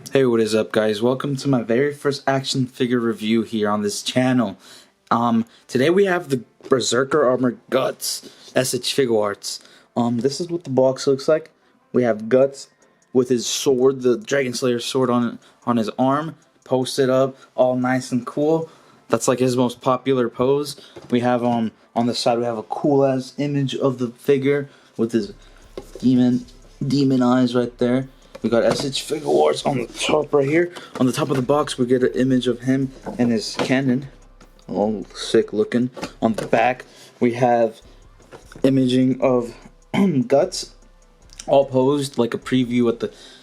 Hey, what is up, guys? Welcome to my very first action figure review here on this channel. Today we have the Berserker Armor Guts SH Figuarts. This is what the box looks like. We have Guts with his sword, the Dragon Slayer sword on his arm, posted up, all nice and cool. That's like his most popular pose. We have on the side we have a cool ass image of the figure with his demon eyes right there. We got SH Figuarts on the top right here. On the top of the box, we get an image of him and his cannon. All sick looking. On the back, we have imaging of Guts, all posed like a preview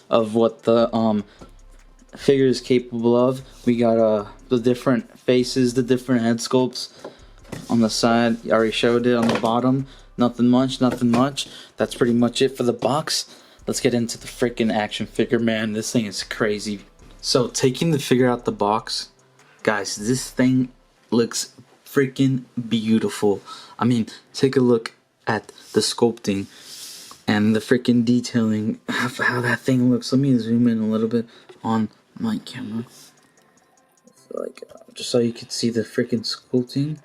of what the figure is capable of. We got the different faces, the different head sculpts on the side. I already showed it on the bottom. Nothing much. That's pretty much it for the box. Let's get into the freaking action figure, man. This thing is crazy. So, taking the figure out the box, guys, this thing looks freaking beautiful. I mean, take a look at the sculpting and the freaking detailing of how that thing looks. Let me zoom in a little bit on my camera. Just so you can see the freaking sculpting.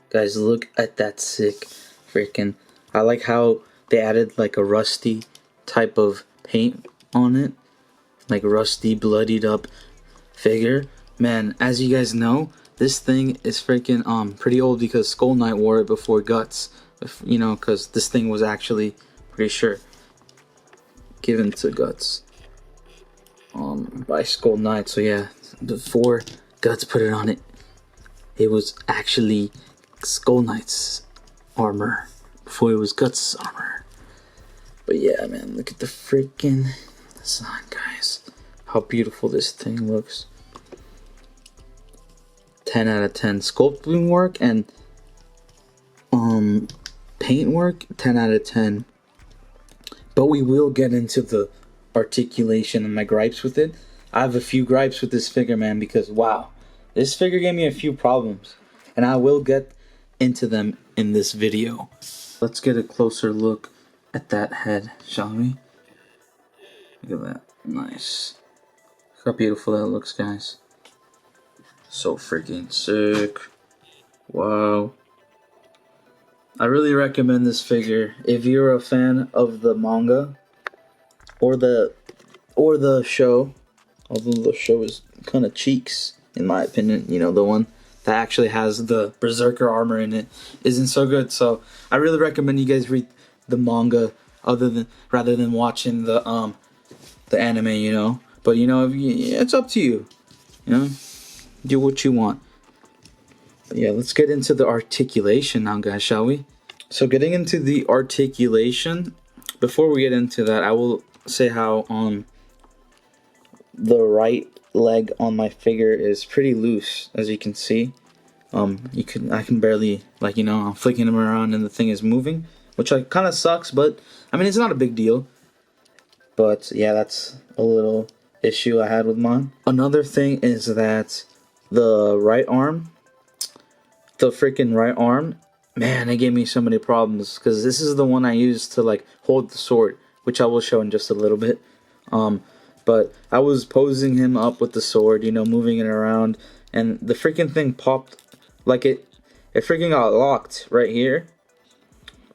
Guys, look at that sick freaking. I like how they added like a rusty type of paint on it, like rusty bloodied up figure. Man, as you guys know, this thing is freaking pretty old because Skull Knight wore it before Guts, you know, because this thing was actually pretty sure given to Guts by Skull Knight. So yeah, before Guts put it on it, it was actually Skull Knight's armor before it was Guts' armor. But yeah, man, look at the freaking design, guys. How beautiful this thing looks. 10 out of 10. Sculpting work and paint work, 10 out of 10. But we will get into the articulation and my gripes with it. I have a few gripes with this figure, man, because wow, this figure gave me a few problems. And I will get into them in this video. Let's get a closer look at that head, shall we? Look at that. Nice. Look how beautiful that looks, guys. So freaking sick. Wow. I really recommend this figure if you're a fan of the manga or the show. Although the show is kind of cheeks, in my opinion. You know, the one that actually has the Berserker armor in it isn't so good. So I really recommend you guys read the manga rather than watching the anime, you know. But you know, it's up to you. You know, do what you want. But yeah, let's get into the articulation now, guys, shall we? So getting into the articulation, before we get into that, I will say how the right leg on my figure is pretty loose, as you can see. I can barely, like, you know, I'm flicking him around and the thing is moving, which kind of sucks, but I mean, it's not a big deal. But yeah, that's a little issue I had with mine. Another thing is that the right arm, man, it gave me so many problems because this is the one I used to like hold the sword, which I will show in just a little bit. But I was posing him up with the sword, you know, moving it around, and the freaking thing popped, like it freaking got locked right here.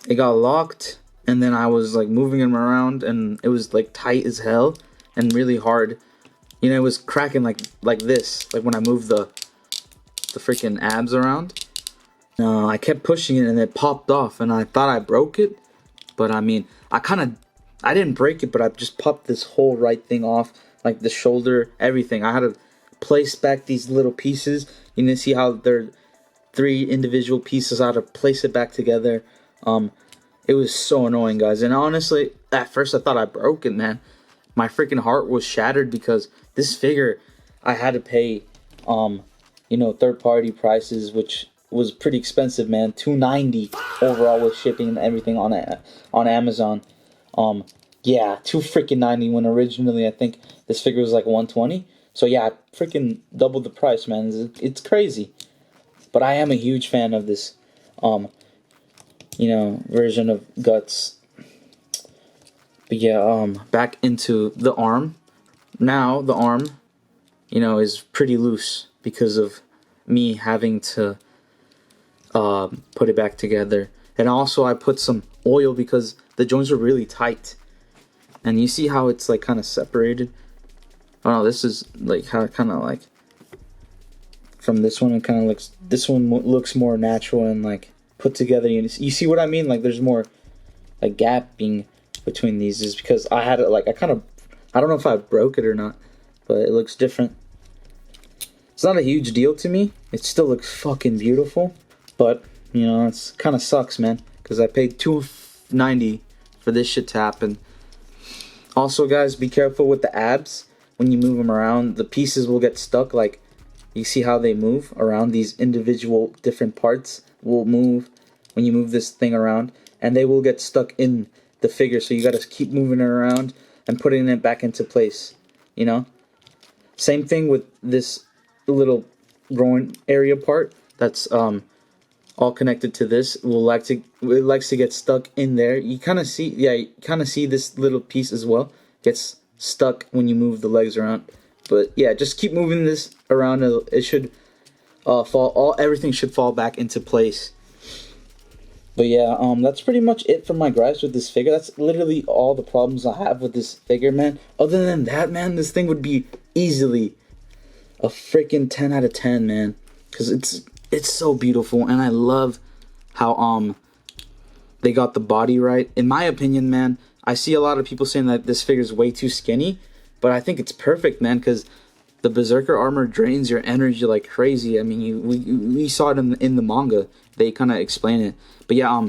It got locked, and then I was like moving him around, and it was like tight as hell and really hard. You know, it was cracking like this, like when I moved the freaking abs around. I kept pushing it, and it popped off, and I thought I broke it, but I mean, I didn't break it, but I just popped this whole right thing off, like the shoulder, everything. I had to place back these little pieces. You can see how they're 3 individual pieces. I had to place it back together. It was so annoying, guys. And honestly, at first I thought I broke it, man. My freaking heart was shattered because this figure, I had to pay, you know, third-party prices, which was pretty expensive, man. $290 overall with shipping and everything on Amazon. Yeah, $290 when originally I think this figure was like $120. So yeah, I freaking doubled the price, man. It's crazy. But I am a huge fan of this, you know, version of Guts. But yeah, back into the arm. Now the arm, you know, is pretty loose because of me having to put it back together. And also I put some oil because the joints were really tight. And you see how it's like kind of separated? Oh no, this is like how it kind of like from this one. It kind of looks. This one looks more natural and like put together. You see what I mean? Like there's more like gapping between these. Is because I had it like I don't know if I broke it or not, but it looks different. It's not a huge deal to me. It still looks fucking beautiful, but you know it's kind of sucks, man. Because I paid $290 for this shit to happen. Also, guys, be careful with the abs. When you move them around, the pieces will get stuck. Like, you see how they move around? These individual different parts will move when you move this thing around. And they will get stuck in the figure. So you got to keep moving it around and putting it back into place. You know? Same thing with this little groin area part. That's all connected to this. It likes to get stuck in there. You kind of see, yeah, you kind of see this little piece as well gets stuck when you move the legs around. But yeah, just keep moving this around. It should everything should fall back into place. But yeah, that's pretty much it for my gripes with this figure. That's literally all the problems I have with this figure, man. Other than that, man, this thing would be easily a freaking 10 out of 10, man. Because it's so beautiful, and I love how they got the body right. In my opinion, man, I see a lot of people saying that this figure is way too skinny, but I think it's perfect, man, because the Berserker armor drains your energy like crazy. I mean, we saw it in the manga. They kind of explain it. But yeah,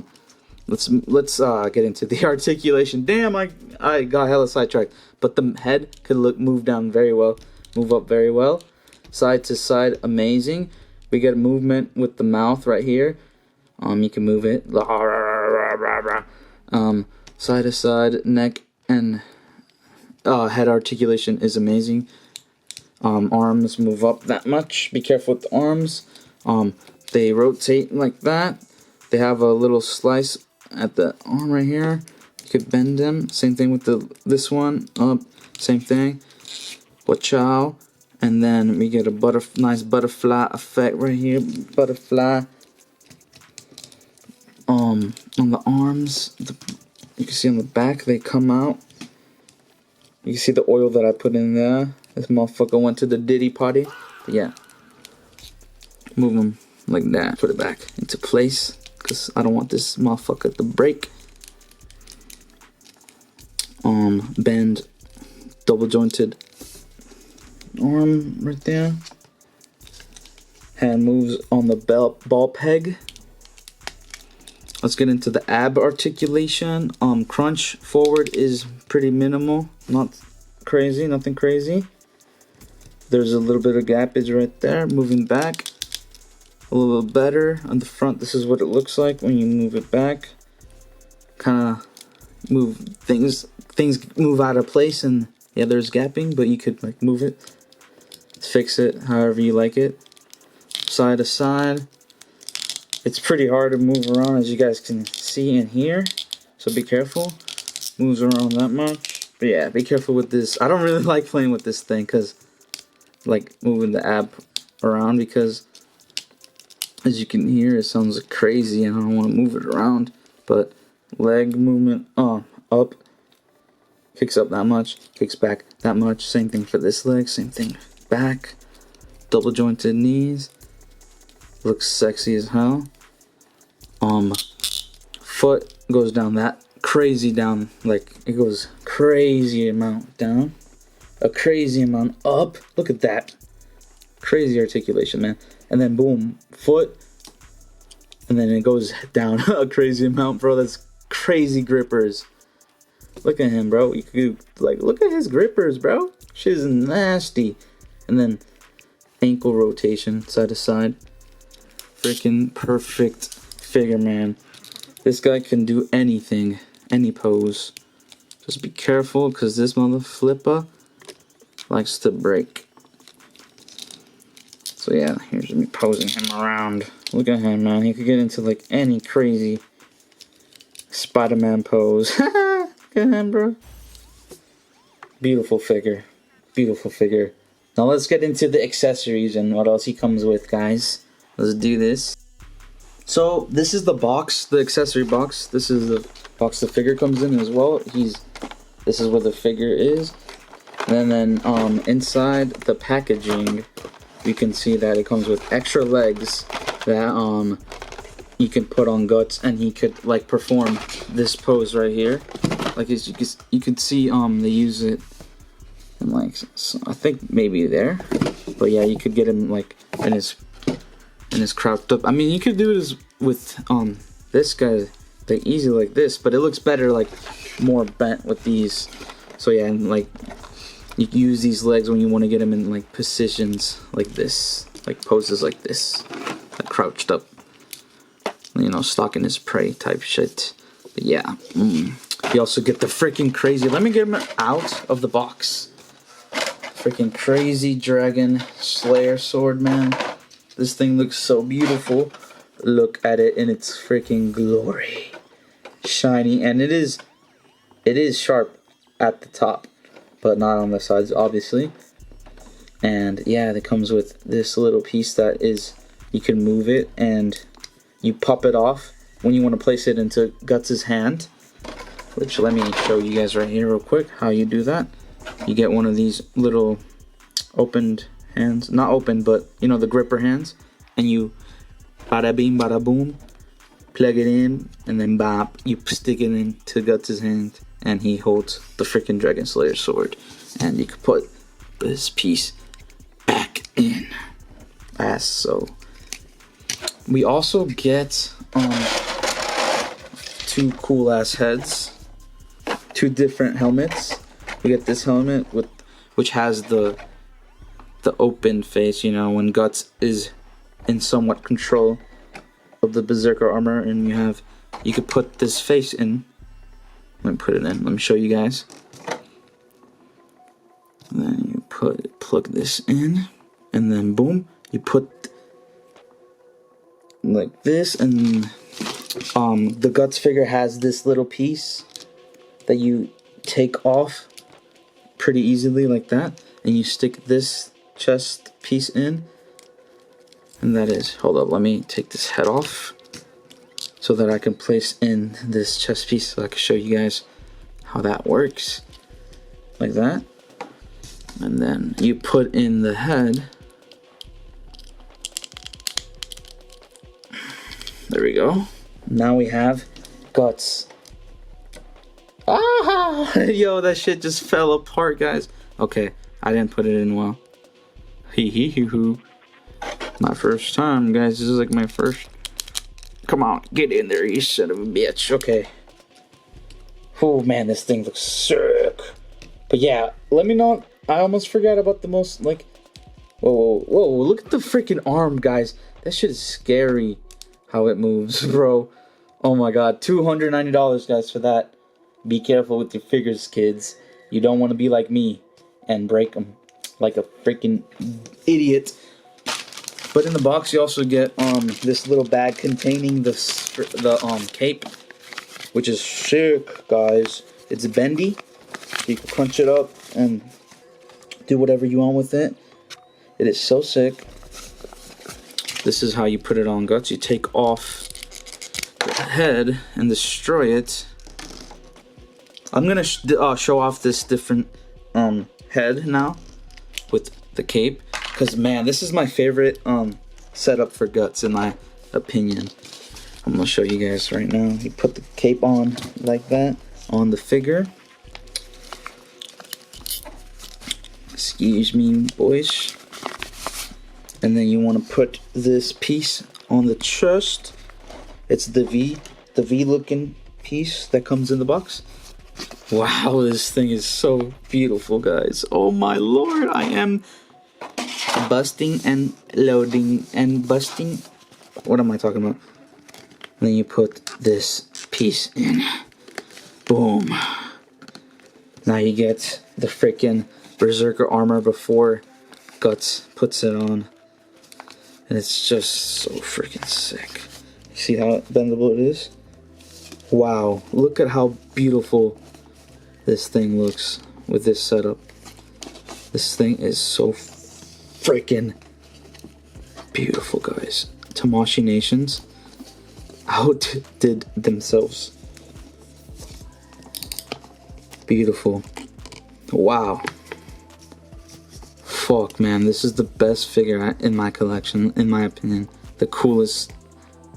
let's get into the articulation. Damn, I got hella sidetracked. But the head could move down very well, move up very well, side to side, amazing. We get a movement with the mouth right here. You can move it. Side to side, neck and head articulation is amazing. Arms move up that much. Be careful with the arms. They rotate like that. They have a little slice at the arm right here. You could bend them. Same thing with this one. Up. Same thing. Wachow. And then we get a nice butterfly effect right here. Butterfly. On the arms, you can see on the back they come out. You can see the oil that I put in there. This motherfucker went to the Diddy party. But yeah, move them like that. Put it back into place because I don't want this motherfucker to break. Bend, double jointed arm right there. Hand moves on the ball peg. Let's get into the ab articulation. Crunch forward is pretty minimal, not crazy, nothing crazy. There's a little bit of gappage right there. Moving back a little bit better on the front. This is what it looks like when you move it back. Kind of move things move out of place, and yeah, there's gapping, but you could like move it, fix it however you like it. Side to side. It's pretty hard to move around, as you guys can see and hear, so be careful. Moves around that much. But yeah, be careful with this. I don't really like playing with this thing, because like moving the ab around, because as you can hear, it sounds crazy and I don't want to move it around. But leg movement up, kicks up that much, kicks back that much. Same thing for this leg, same thing back. Double jointed knees, looks sexy as hell. Foot goes down that crazy down, like it goes crazy amount down, a crazy amount up. Look at that, crazy articulation, man. And then boom, foot, and then it goes down a crazy amount, bro. That's crazy grippers. Look at him, bro. You could like look at his grippers, bro. Shit is nasty. And then ankle rotation, side to side. Freaking perfect figure, man. This guy can do anything, any pose. Just be careful, because this mother flipper likes to break. So yeah, here's me posing him around. Look at him, man. He could get into like any crazy Spider-Man pose. Look at him, bro. Beautiful figure. beautiful figure. Now let's get into the accessories and what else he comes with, guys. Let's do this. So this is the box, the accessory box. This is the box the figure comes in as well. This is where the figure is. And then inside the packaging, you can see that it comes with extra legs that you can put on Guts, and he could like perform this pose right here. Like as you can see, they use it in like, so I think maybe there, but yeah, you could get him like in his crouched up. I mean, you could do this with this guy like easy like this, but it looks better like more bent with these. So yeah, and like you can use these legs when you want to get him in like positions like this, like poses like this, like crouched up, you know, stalking his prey type shit. But yeah, you also get the freaking crazy. Let me get him out of the box. Freaking crazy dragon slayer sword, man. This thing looks so beautiful. Look at it in its freaking glory, shiny, and it is sharp at the top, but not on the sides, obviously. And yeah, it comes with this little piece that is, you can move it and you pop it off when you want to place it into Guts' hand. Which, let me show you guys right here real quick how you do that. You get one of these little opened hands, not open, but you know, the gripper hands, and you bada bing bada boom, plug it in, and then bop, you stick it into Guts' hand, and he holds the freaking Dragon Slayer sword, and you can put this piece back in. As so. We also get two cool ass heads, two different helmets. We get this helmet which has the open face, you know, when Guts is in somewhat control of the Berserker armor, and you could put this face in. Let me put it in. Let me show you guys. And then you plug this in, and then boom, you put like this, and the Guts figure has this little piece that you take off pretty easily like that, and you stick this chest piece in, and that is, hold up, let me take this head off so that I can place in this chest piece, so I can show you guys how that works, like that. And then you put in the head. There we go. Now we have Guts. Ah! Yo, that shit just fell apart, guys. Okay, I didn't put it in well. Hee hee hoo hoo. My first time, guys. This is like my first. Come on, get in there, you son of a bitch. Okay. Oh man, this thing looks sick. But yeah, let me know. I almost forgot about the most, like, whoa, look at the freaking arm, guys. That shit is scary how it moves, bro. Oh my god, $290, guys, for that. Be careful with your figures, kids. You don't want to be like me and break them like a freaking idiot. But in the box, you also get this little bag containing the cape, which is sick, guys. It's bendy. You can crunch it up and do whatever you want with it. It is so sick. This is how you put it on Guts. You take off the head and destroy it. I'm gonna show off this different head now with the cape, because man, this is my favorite setup for Guts in my opinion. I'm gonna show you guys right now. You put the cape on like that on the figure. Excuse me, boys. And then you want to put this piece on the chest. It's the V looking piece that comes in the box. Wow, this thing is so beautiful, guys. Oh my lord, I am busting and loading and busting. What am I talking about? And then you put this piece in. Boom. Now you get the freaking Berserker armor before Guts puts it on. And it's just so freaking sick. See how bendable it is? Wow, look at how beautiful this thing looks with this setup. This thing is so freaking beautiful, guys. Tamashii Nations outdid themselves. Beautiful. Wow. Fuck, man, this is the best figure in my collection, in my opinion. The coolest,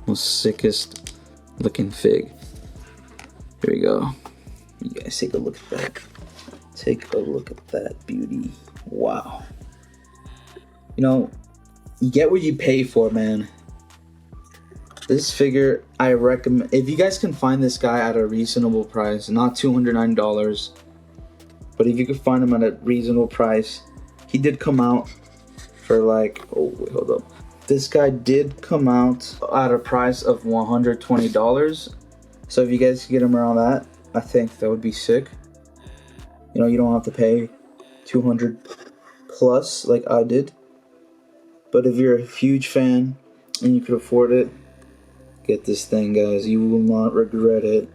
most sickest looking fig. Here we go. You guys take a look at that. Take a look at that beauty. Wow. You know, you get what you pay for, man. This figure, I recommend, if you guys can find this guy at a reasonable price, not $209, but if you can find him at a reasonable price, he did come out for like, oh wait, hold up. This guy did come out at a price of $120. So if you guys can get him around that, I think that would be sick. You know, you don't have to pay 200 plus like I did. But if you're a huge fan and you could afford it, get this thing, guys. You will not regret it.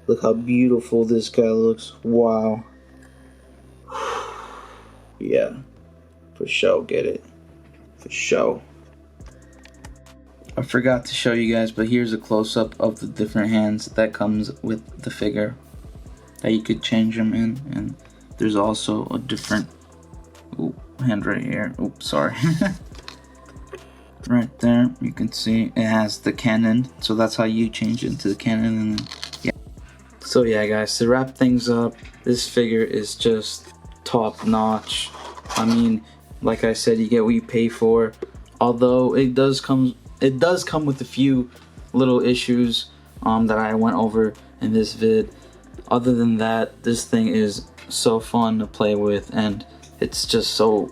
Look how beautiful this guy looks. Wow. Yeah, for sure, get it. For sure. I forgot to show you guys, but here's a close-up of the different hands that comes with the figure that you could change them in. And there's also a different hand right here. Oops, sorry. Right there, you can see it has the cannon, so that's how you change it into the cannon. And then, yeah. So yeah, guys, to wrap things up, this figure is just top notch. I mean, like I said, you get what you pay for. Although it does come with a few little issues that I went over in this vid. Other than that, this thing is so fun to play with, and it's just so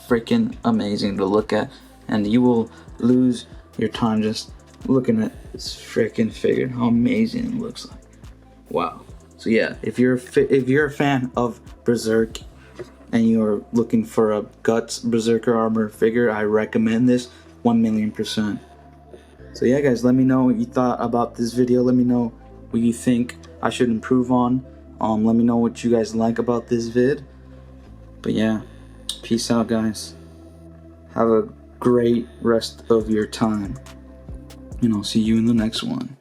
freaking amazing to look at. And you will lose your time just looking at this freaking figure, how amazing it looks like. Wow. So yeah, if you're a fan of Berserk and you're looking for a Guts Berserker armor figure, I recommend this 1,000,000%. So yeah, guys, let me know what you thought about this video. Let me know what you think I should improve on. Let me know what you guys like about this vid. But yeah, peace out, guys. Have a great rest of your time, and I'll see you in the next one.